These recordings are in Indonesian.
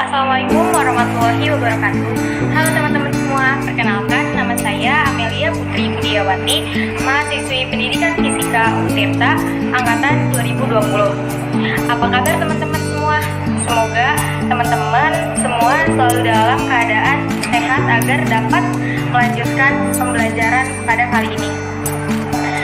Assalamualaikum warahmatullahi wabarakatuh. Halo teman-teman semua, perkenalkan nama saya Amelia Putri Budiawati, mahasiswi Pendidikan Fisika UTIRTA Angkatan 2020. Apa kabar teman-teman semua? Semoga teman-teman semua selalu dalam keadaan sehat agar dapat melanjutkan pembelajaran pada kali ini.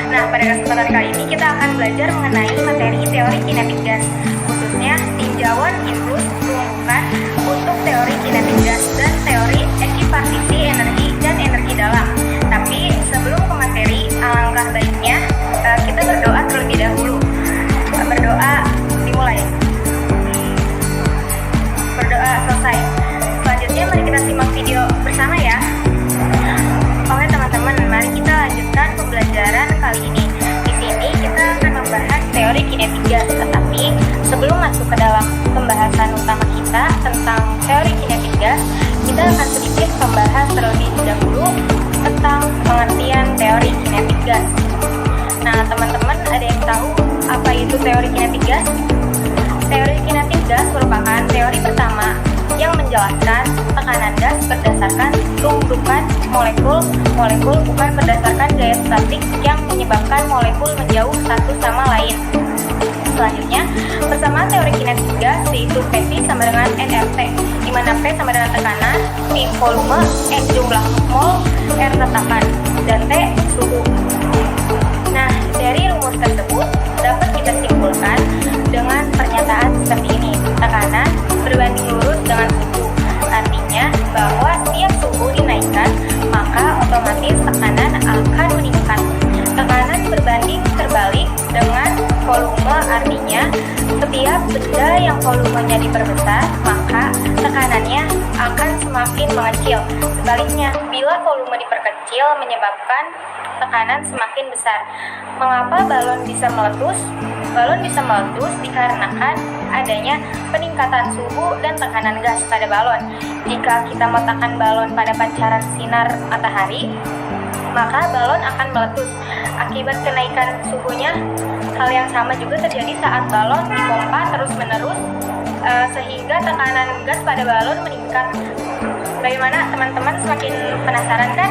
Nah, pada kesempatan kali ini kita akan belajar mengenai materi teori kinetik gas, khususnya tinjauan impuls tumbukan untuk teori kinetik gas dan teori ekipartisi energi dan energi dalam. Tapi sebelum ke materi, alangkah baiknya kita berdoa terlebih dahulu. Berdoa dimulai. Berdoa selesai. Selanjutnya mari kita simak video bersama ya. Oke teman-teman, mari kita lanjutkan pembelajaran kali ini. Di sini kita akan membahas teori kinetik gas, tetapi sebelum masuk ke dalam pembahasan utama kita tentang teori kinetik gas, kita akan sedikit membahas terlebih dahulu tentang pengertian teori kinetik gas. Nah, teman-teman ada yang tahu apa itu teori kinetik gas? Teori kinetik gas merupakan teori pertama yang menjelaskan tekanan gas berdasarkan tumbukan molekul bukan berdasarkan gaya statik yang menyebabkan molekul menjauh satu sama lain. Selanjutnya, persamaan teori kinetik gas yaitu PV sama dengan nRT, di mana P sama dengan tekanan, V volume, N jumlah mol, R tetapan, dan T suhu. Nah, dari rumus tersebut dapat kita simpulkan dengan pernyataan seperti ini: tekanan berbanding lurus dengan suhu. Artinya bahwa setiap suhu dinaikkan, maka otomatis tekanan akan meningkat. Tekanan berbanding terbalik dengan volume, artinya setiap benda yang volumenya diperbesar, maka tekanannya akan semakin mengecil. Sebaliknya, bila volume diperkecil menyebabkan tekanan semakin besar. Mengapa balon bisa meletus? Balon bisa meletus dikarenakan adanya peningkatan suhu dan tekanan gas pada balon. Jika kita meletakkan balon pada pancaran sinar matahari, maka balon akan meletus. Akibat kenaikan suhunya, hal yang sama juga terjadi saat balon dipompa terus-menerus, sehingga tekanan gas pada balon meningkat. Bagaimana teman-teman, semakin penasaran kan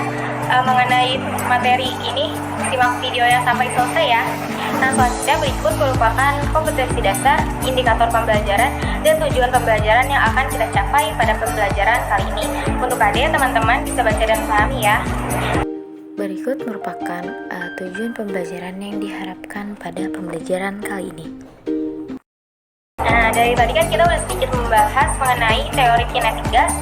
mengenai materi ini? Simak video yang sampai selesai ya. Nah, selanjutnya berikut merupakan kompetensi dasar, indikator pembelajaran, dan tujuan pembelajaran yang akan kita capai pada pembelajaran kali ini. Untuk adik teman-teman bisa baca dan pahami ya. Berikut merupakan tujuan pembelajaran yang diharapkan pada pembelajaran kali ini. Nah, dari tadi kan kita udah sedikit membahas mengenai teori kinetik gas.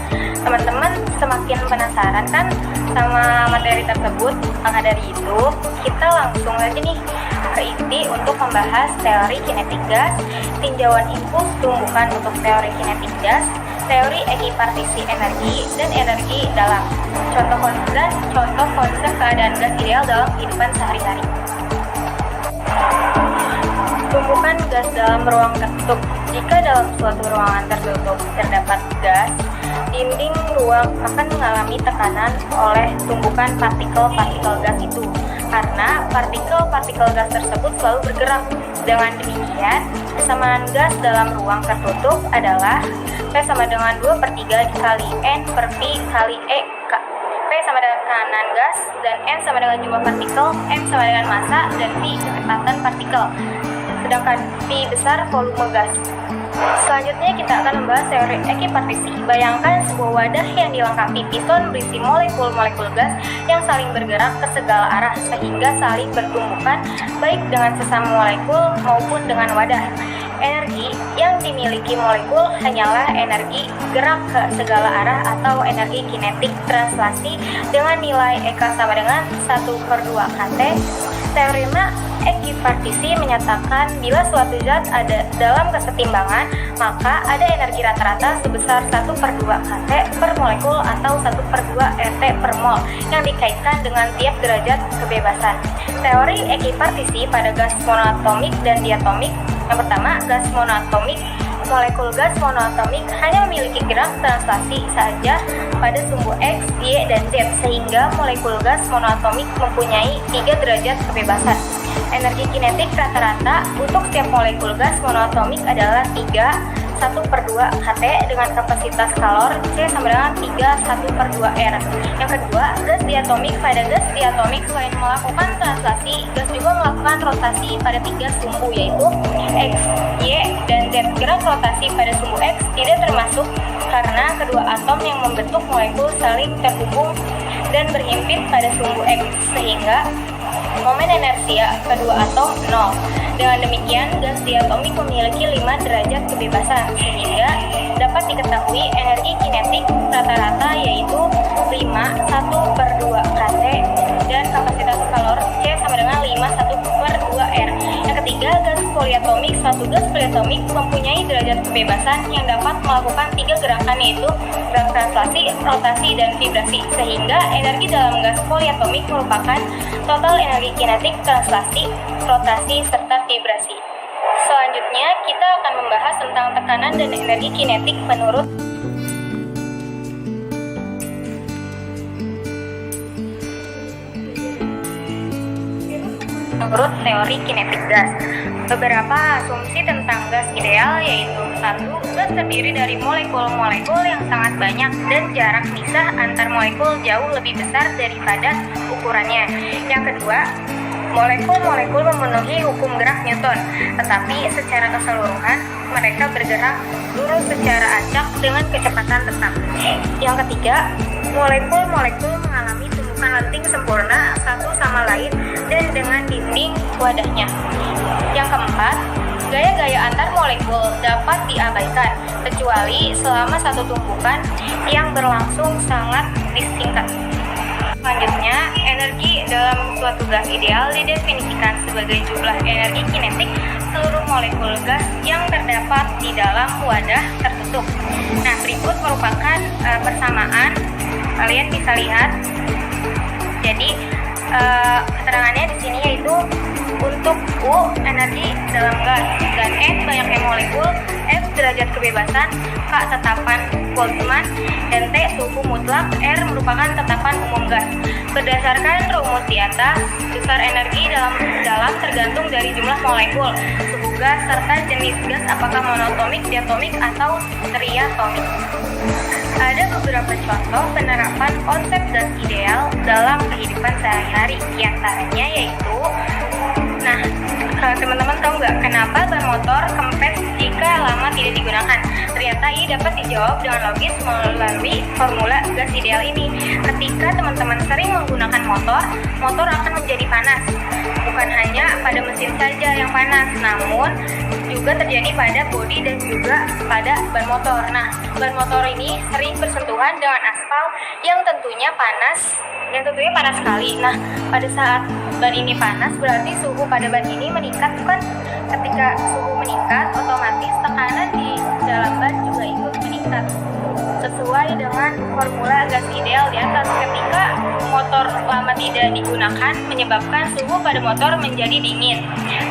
Teman-teman semakin penasaran kan sama materi tersebut? Maka dari itu, kita langsung aja nih ke inti untuk membahas teori kinetik gas, tinjauan impuls tumbukan untuk teori kinetik gas, teori ekipartisi energi, dan energi dalam. Contoh konsep keadaan gas ideal dalam kehidupan sehari-hari. Tumbukan gas dalam ruang tertutup. Jika dalam suatu ruangan tertutup terdapat gas, dinding ruang akan mengalami tekanan oleh tumbukan partikel-partikel gas itu, karena partikel-partikel gas tersebut selalu bergerak. Dengan demikian, kesamaan gas dalam ruang tertutup adalah P sama dengan 2/3 dikali N per V kali E. P sama dengan tekanan gas, dan N sama dengan jumlah partikel, M sama dengan massa, dan V kecepatan partikel. Sedangkan V besar volume gas. Selanjutnya kita akan membahas teori ekipartisi. Bayangkan sebuah wadah yang dilengkapi piston berisi molekul-molekul gas yang saling bergerak ke segala arah sehingga saling bertumbukan baik dengan sesama molekul maupun dengan wadah. Energi yang dimiliki molekul hanyalah energi gerak ke segala arah atau energi kinetik translasi dengan nilai EK sama dengan 1/2 kT. Teorema ekipartisi menyatakan bila suatu zat ada dalam kesetimbangan, maka ada energi rata-rata sebesar 1/2 kT per molekul atau 1/2 RT per mol yang dikaitkan dengan tiap derajat kebebasan. Teori ekipartisi pada gas monoatomik dan diatomik. Yang pertama, gas monoatomik. Molekul gas monoatomik hanya memiliki gerak translasi saja pada sumbu X, Y, dan Z, sehingga molekul gas monoatomik mempunyai 3 derajat kebebasan. Energi kinetik rata-rata untuk setiap molekul gas monoatomik adalah 3 1/2 kT dengan kapasitas kalor C sama dengan 3/1/2R. Yang kedua, gas diatomik. Pada gas diatomik selain melakukan translasi, gas juga melakukan rotasi pada 3 sumbu yaitu X, Y, dan Z. Gerak rotasi pada sumbu X tidak termasuk karena kedua atom yang membentuk molekul saling terhubung dan berhimpit pada sumbu X sehingga momen inersia kedua atom 0. Dengan demikian, gas diatomik memiliki 5 derajat kebebasan sehingga dapat diketahui energi kinetik rata-rata yaitu 5/1/2 kT dan kapasitas kalor C sama dengan 5/1/2R. Yang ketiga, gas poliatomik. Suatu gas poliatomik mempunyai derajat kebebasan yang dapat melakukan 3 gerakan yaitu gerak translasi, rotasi, dan vibrasi sehingga energi dalam gas poliatomik merupakan total energi kinetik translasi, rotasi, serta vibrasi. Selanjutnya, kita akan membahas tentang tekanan dan energi kinetik menurut teori kinetik gas. Beberapa asumsi tentang gas ideal yaitu: 1. Gas terdiri dari molekul-molekul yang sangat banyak dan jarak pisah antar molekul jauh lebih besar daripada ukurannya. Yang kedua, molekul-molekul memenuhi hukum gerak Newton, tetapi secara keseluruhan mereka bergerak lurus secara acak dengan kecepatan tetap. Yang ketiga, molekul-molekul mengalami tumbukan lenting sempurna satu sama lain dan dengan dinding wadahnya. Yang keempat, gaya-gaya antar molekul dapat diabaikan kecuali selama satu tumbukan yang berlangsung sangat disingkat. Selanjutnya, energi dalam suatu gas ideal didefinisikan sebagai jumlah energi kinetik seluruh molekul gas yang terdapat di dalam wadah tertutup. Nah, berikut merupakan persamaan. Kalian bisa lihat. Jadi, keterangannya di sini yaitu untuk U energi dalam gas dan N banyaknya molekul, F derajat kebebasan, K tetapan Boltzmann, dan T suhu mutlak, R merupakan tetapan umum gas. Berdasarkan rumus di atas, besar energi dalam tergantung dari jumlah molekul, suhu gas, serta jenis gas apakah monotomik, diatomik, atau triatomik. Ada beberapa contoh penerapan konsep gas ideal dalam kehidupan sehari-hari. Di antaranya yaitu, teman-teman tahu nggak kenapa ban motor kempes jika lama tidak digunakan? Ternyata ini dapat dijawab dengan logis melalui formula gas ideal ini. Ketika teman-teman sering menggunakan motor akan menjadi panas. Bukan hanya pada mesin saja yang panas, namun juga terjadi pada bodi dan juga pada ban motor. Nah, ban motor ini sering bersentuhan dengan aspal yang tentunya panas sekali. Nah, pada saat ban ini panas, berarti suhu pada ban ini meningkat, bukan? Ketika suhu meningkat, otomatis tekanan di dalam ban juga ikut meningkat. Sesuai dengan formula gas ideal di atas, ketika motor lama tidak digunakan, menyebabkan suhu pada motor menjadi dingin.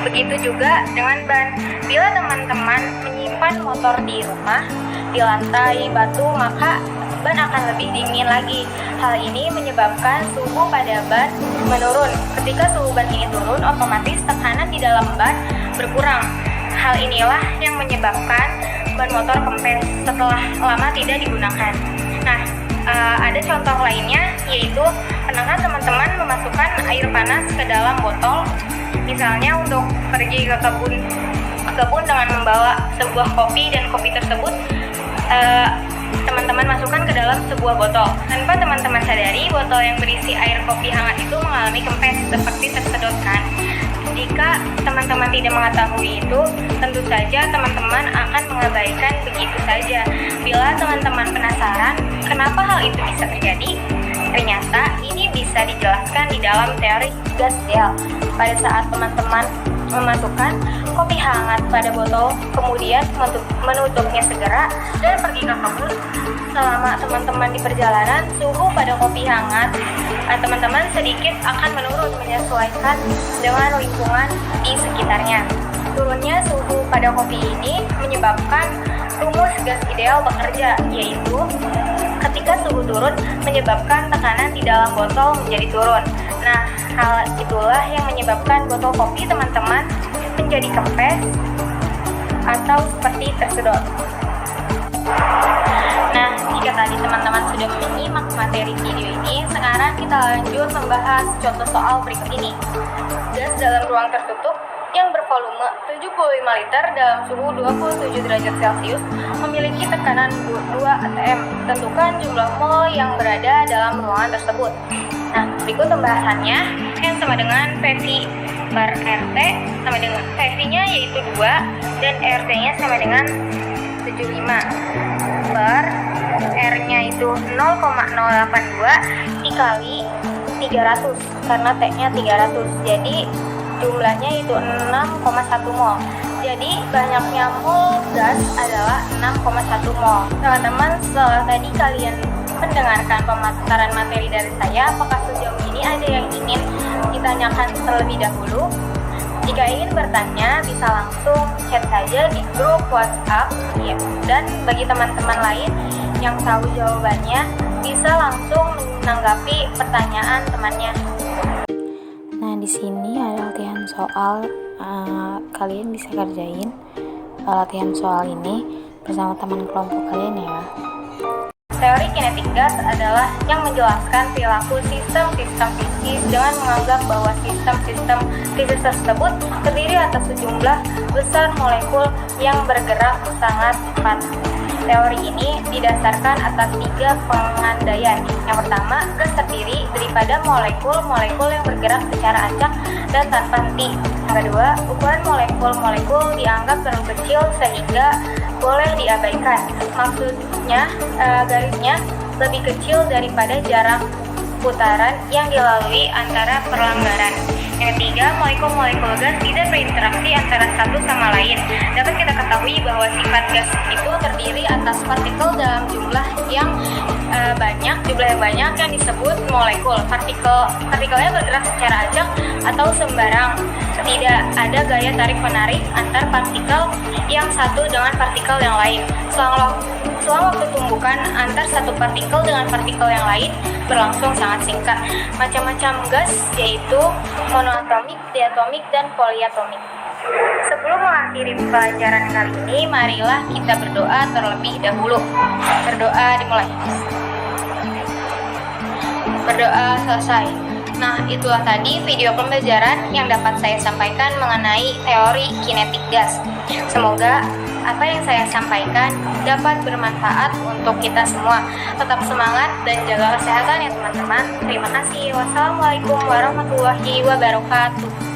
Begitu juga dengan ban. Bila teman-teman menyimpan motor di rumah, di lantai batu, maka ban akan lebih dingin lagi. Hal ini menyebabkan suhu pada ban menurun. Ketika suhu ban ini turun, otomatis tekanan di dalam ban berkurang. Hal inilah yang menyebabkan ban motor kempes setelah lama tidak digunakan. Nah, ada contoh lainnya yaitu pernahkah teman-teman memasukkan air panas ke dalam botol? Misalnya untuk pergi ke kebun dengan membawa sebuah kopi dan kopi tersebut teman-teman masukkan ke dalam sebuah botol. Tanpa teman-teman sadari, botol yang berisi air kopi hangat itu mengalami kempes seperti tersedotkan. Jika teman-teman tidak mengetahui itu, tentu saja teman-teman akan mengabaikan begitu saja. Bila teman-teman penasaran kenapa hal itu bisa terjadi, ternyata ini bisa dijelaskan di dalam teori gas ideal. Pada saat teman-teman memasukkan kopi hangat pada botol, kemudian menutupnya segera dan pergi ke kebun. Selama teman-teman di perjalanan, suhu pada kopi hangat teman-teman sedikit akan menurun menyesuaikan dengan lingkungan di sekitarnya. Turunnya suhu pada kopi ini menyebabkan rumus gas ideal bekerja, yaitu ketika suhu turun menyebabkan tekanan di dalam botol menjadi turun. Nah, hal itulah yang menyebabkan botol kopi teman-teman menjadi kempes atau seperti tersedot. materi video ini, sekarang kita lanjut membahas contoh soal berikut ini. Gas dalam ruang tertutup yang bervolume 75 liter dalam suhu 27 derajat Celcius memiliki tekanan 2 atm. Tentukan jumlah mol yang berada dalam ruangan tersebut. Nah, berikut pembahasannya yang sama dengan PV per RT sama dengan PV-nya yaitu 2 dan RT-nya sama dengan 75 per R-nya itu 0,082 dikali 300 karena T-nya 300. Jadi jumlahnya itu 6,1 mol. Jadi banyaknya mol gas adalah 6,1 mol. Teman-teman, setelah tadi kalian mendengarkan pemaparan materi dari saya, apakah sejauh ini ada yang ingin ditanyakan terlebih dahulu? Jika ingin bertanya, bisa langsung chat saja di grup WhatsApp ya. Dan bagi teman-teman lain yang tahu jawabannya, bisa langsung menanggapi pertanyaan temannya. Nah, di sini ada latihan soal, kalian bisa kerjain latihan soal ini bersama teman kelompok kalian ya. Teori kinetik gas adalah yang menjelaskan perilaku sistem-sistem fisis dengan menganggap bahwa sistem-sistem fisis tersebut terdiri atas sejumlah besar molekul yang bergerak sangat cepat. Teori ini didasarkan atas 3 pengandaian. Yang pertama, gas terdiri daripada molekul-molekul yang bergerak secara acak dan tanpa henti. Yang kedua, ukuran molekul-molekul dianggap terlalu kecil sehingga boleh diabaikan. Maksudnya, garisnya lebih kecil daripada jarak putaran yang dilalui antara perlenggaran. Yang ketiga, molekul-molekul gas tidak berinteraksi antara satu sama lain. Dapat kita ketahui bahwa sifat gas itu terdiri atas partikel dalam jumlah yang banyak yang disebut molekul. Partikelnya bergerak secara acak atau sembarang. Tidak ada gaya tarik-menarik antar partikel yang satu dengan partikel yang lain. Selama waktu tumbukan antar satu partikel dengan partikel yang lain berlangsung sangat singkat. Macam-macam gas yaitu monoatomik, diatomik, dan poliatomik. Sebelum mengakhiri pelajaran kali ini, marilah kita berdoa terlebih dahulu. Berdoa dimulai. Berdoa selesai. Nah, itulah tadi video pembelajaran yang dapat saya sampaikan mengenai teori kinetik gas. Semoga apa yang saya sampaikan dapat bermanfaat untuk kita semua. Tetap semangat dan jaga kesehatan ya teman-teman. Terima kasih. Wassalamualaikum warahmatullahi wabarakatuh.